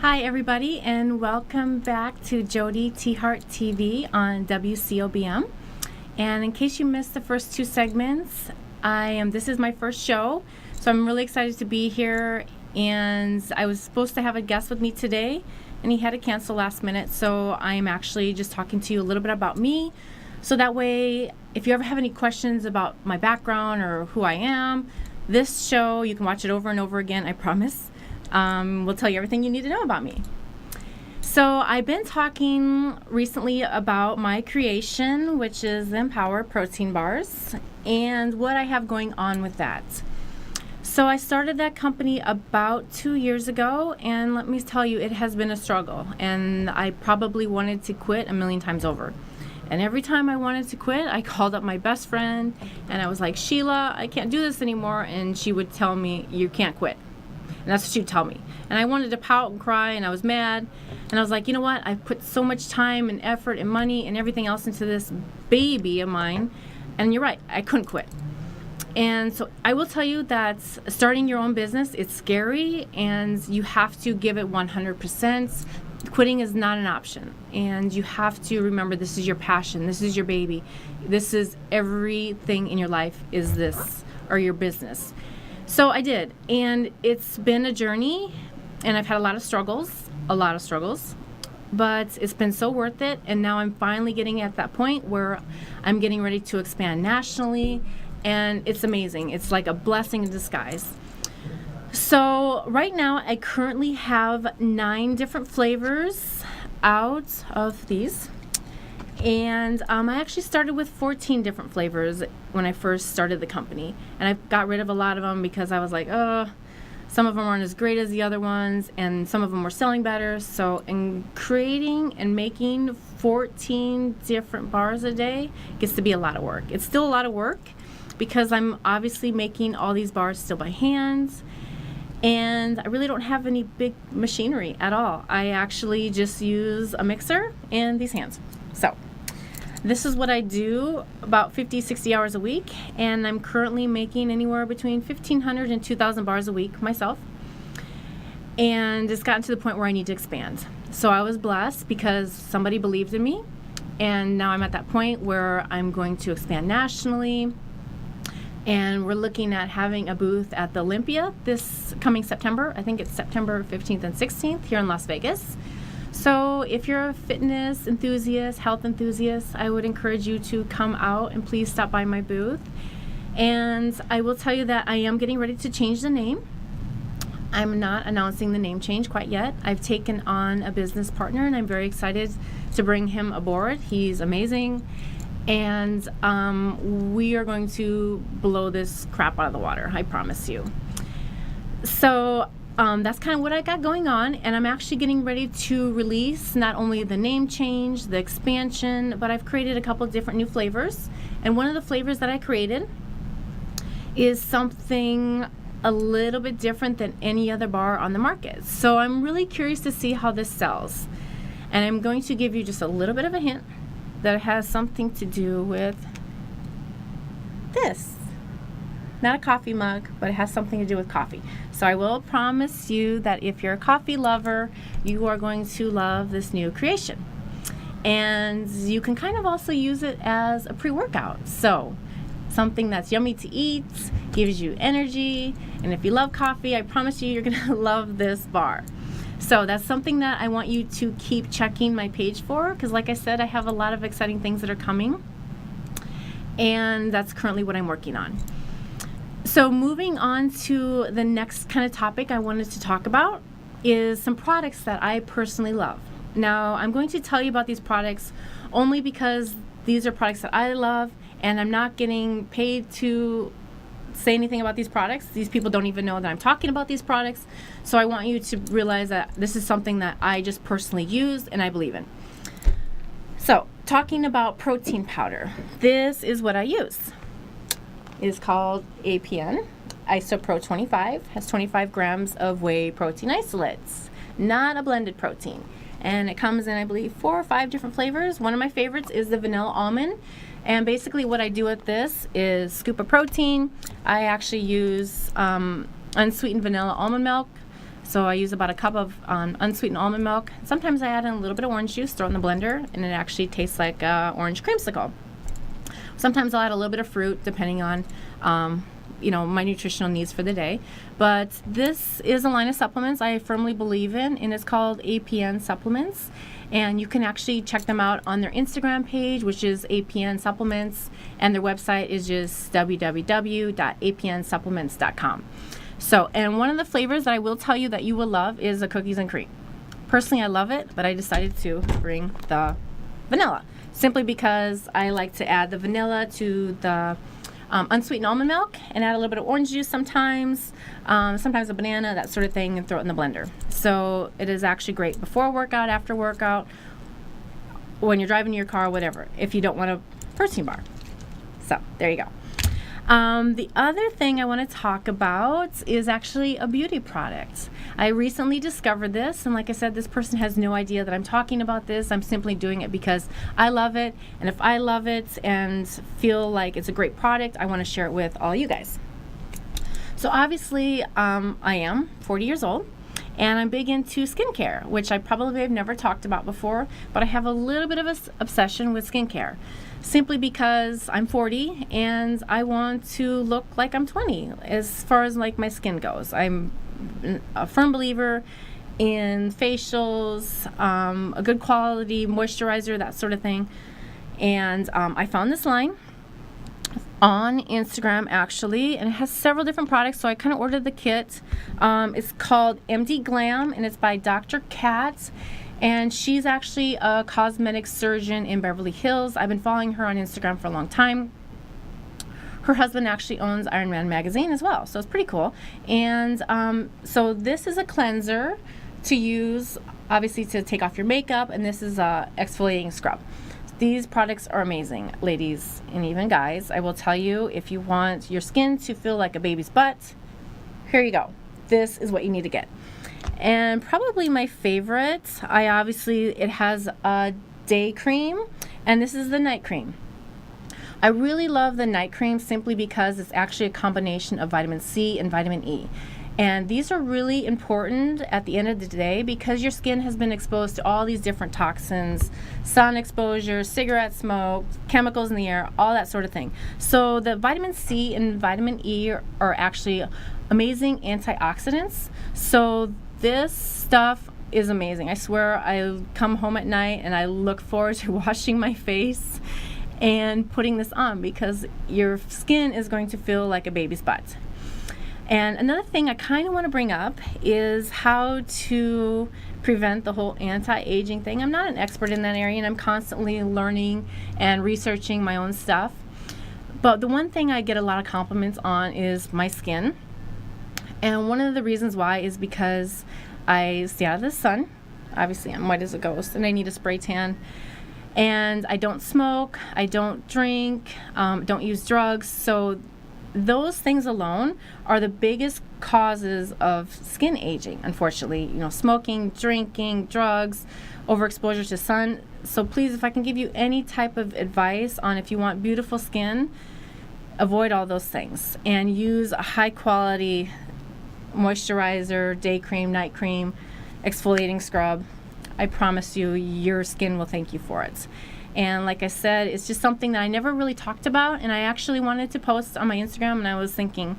Hi everybody, and welcome back to Jodi Tiahrt TV on WCOBM. And in case you missed the first two segments, this is my first show, so I'm really excited to be here. And I was supposed to have a guest with me today, and he had to cancel last minute, so I'm actually just talking to you a little bit about me, so that way if you ever have any questions about my background or who I am, this show, you can watch it over and over again, I promise. We'll tell you everything you need to know about me. So I've been talking recently about my creation, which is the Empower protein bars, and what I have going on with that. So I started that company about 2 years ago, and let me tell you, it has been a struggle, and I probably wanted to quit a million times over. And every time I wanted to quit, I called up my best friend, and I was like, Sheila, I can't do this anymore, and she would tell me, you can't quit. And that's what she'd tell me. And I wanted to pout and cry, and I was mad. And I was like, you know what? I've put so much time and effort and money and everything else into this baby of mine. And you're right, I couldn't quit. And so I will tell you that starting your own business, it's scary, and you have to give it 100%. Quitting is not an option. And you have to remember, this is your passion. This is your baby. This is everything in your life is this, or your business. So I did, and it's been a journey, and I've had a lot of struggles, but it's been so worth it, and now I'm finally getting at that point where I'm getting ready to expand nationally, and it's amazing. It's like a blessing in disguise. So right now I currently have 9 different flavors out of these. And I actually started with 14 different flavors when I first started the company. And I got rid of a lot of them because I was like, some of them aren't as great as the other ones, and some of them were selling better. So in creating and making 14 different bars a day gets to be a lot of work. It's still a lot of work because I'm obviously making all these bars still by hand. And I really don't have any big machinery at all. I actually just use a mixer and these hands. So this is what I do about 50, 60 hours a week, and I'm currently making anywhere between 1,500 and 2,000 bars a week myself. And it's gotten to the point where I need to expand. So I was blessed because somebody believed in me, and now I'm at that point where I'm going to expand nationally. And we're looking at having a booth at the Olympia this coming September. I think it's September 15th and 16th here in Las Vegas. So if you're a fitness enthusiast, health enthusiast, I would encourage you to come out and please stop by my booth. And I will tell you that I am getting ready to change the name. I'm not announcing the name change quite yet. I've taken on a business partner, and I'm very excited to bring him aboard. He's amazing. And we are going to blow this crap out of the water, I promise you. So that's kind of what I got going on, and I'm actually getting ready to release not only the name change, the expansion, but I've created a couple of different new flavors. And one of the flavors that I created is something a little bit different than any other bar on the market. So I'm really curious to see how this sells. And I'm going to give you just a little bit of a hint that it has something to do with this. Not a coffee mug, but it has something to do with coffee. So I will promise you that if you're a coffee lover, you are going to love this new creation. And you can kind of also use it as a pre-workout. So something that's yummy to eat, gives you energy, and if you love coffee, I promise you, you're gonna love this bar. So that's something that I want you to keep checking my page for, because like I said, I have a lot of exciting things that are coming, and that's currently what I'm working on. So moving on to the next kind of topic I wanted to talk about is some products that I personally love. Now, I'm going to tell you about these products only because these are products that I love, and I'm not getting paid to say anything about these products. These people don't even know that I'm talking about these products. So I want you to realize that this is something that I just personally use and I believe in. So talking about protein powder, this is what I use. It is called APN, IsoPro 25, has 25 grams of whey protein isolates, not a blended protein. And it comes in, I believe, 4 or 5 different flavors. One of my favorites is the vanilla almond. And basically what I do with this is scoop of protein. I actually use unsweetened vanilla almond milk, So I use about a cup of unsweetened almond milk. Sometimes I add in a little bit of orange juice, throw it in the blender, and it actually tastes like orange creamsicle. Sometimes I'll add a little bit of fruit depending on my nutritional needs for the day. But this is a line of supplements I firmly believe in, and it's called APN Supplements. And you can actually check them out on their Instagram page, which is APN Supplements, and their website is just www.apnsupplements.com. So, and one of the flavors that I will tell you that you will love is the cookies and cream. Personally, I love it, but I decided to bring the vanilla, simply because I like to add the vanilla to the unsweetened almond milk and add a little bit of orange juice sometimes a banana, that sort of thing, and throw it in the blender. So it is actually great before workout, after workout, when you're driving your car, whatever, if you don't want a protein bar. So there you go. The other thing I want to talk about is actually a beauty product. I recently discovered this, and like I said, this person has no idea that I'm talking about this. I'm simply doing it because I love it, and if I love it and feel like it's a great product, I want to share it with all you guys. So obviously, I am 40 years old, and I'm big into skincare, which I probably have never talked about before, but I have a little bit of an obsession with skincare. Simply because I'm 40 and I want to look like I'm 20 as far as like my skin goes. I'm a firm believer in facials, a good quality moisturizer, that sort of thing. And I found this line on Instagram actually, and it has several different products, so I kind of ordered the kit. It's called MD Glam, and it's by Dr. Kat. And she's actually a cosmetic surgeon in Beverly Hills. I've been following her on Instagram for a long time. Her husband actually owns Iron Man magazine as well, so it's pretty cool. And so this is a cleanser to use, obviously, to take off your makeup, and this is a exfoliating scrub. These products are amazing, ladies and even guys. I will tell you, if you want your skin to feel like a baby's butt, here you go. This is what you need to get. And probably my favorite, it has a day cream, and this is the night cream. I really love the night cream simply because it's actually a combination of vitamin C and vitamin E. And these are really important at the end of the day because your skin has been exposed to all these different toxins, sun exposure, cigarette smoke, chemicals in the air, all that sort of thing. So the vitamin C and vitamin E are actually amazing antioxidants. So this stuff is amazing. I swear, I come home at night and I look forward to washing my face and putting this on because your skin is going to feel like a baby's butt. And another thing I kind of want to bring up is how to prevent the whole anti-aging thing. I'm not an expert in that area, and I'm constantly learning and researching my own stuff. But the one thing I get a lot of compliments on is my skin. And one of the reasons why is because I stay out of the sun. Obviously, I'm white as a ghost, and I need a spray tan. And I don't smoke, I don't drink, don't use drugs. So those things alone are the biggest causes of skin aging, unfortunately. Smoking, drinking, drugs, overexposure to sun. So please, if I can give you any type of advice on if you want beautiful skin, avoid all those things and use a high quality moisturizer, day cream, night cream, exfoliating scrub. I promise you, your skin will thank you for it. And like I said, it's just something that I never really talked about, and I actually wanted to post on my Instagram, and I was thinking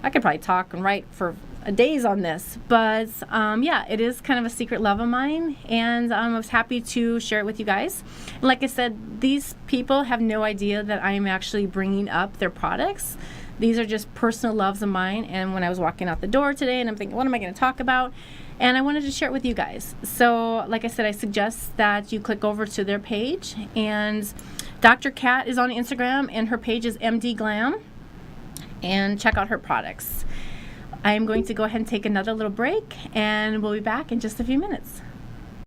I could probably talk and write for days on this. But yeah, it is kind of a secret love of mine, and I was happy to share it with you guys. And like I said, these people have no idea that I'm actually bringing up their products. These are just personal loves of mine, and when I was walking out the door today and I'm thinking, what am I going to talk about? And I wanted to share it with you guys. So like I said, I suggest that you click over to their page, and Dr. Kat is on Instagram, and her page is MD Glam, and check out her products. I'm going to go ahead and take another little break, and we'll be back in just a few minutes.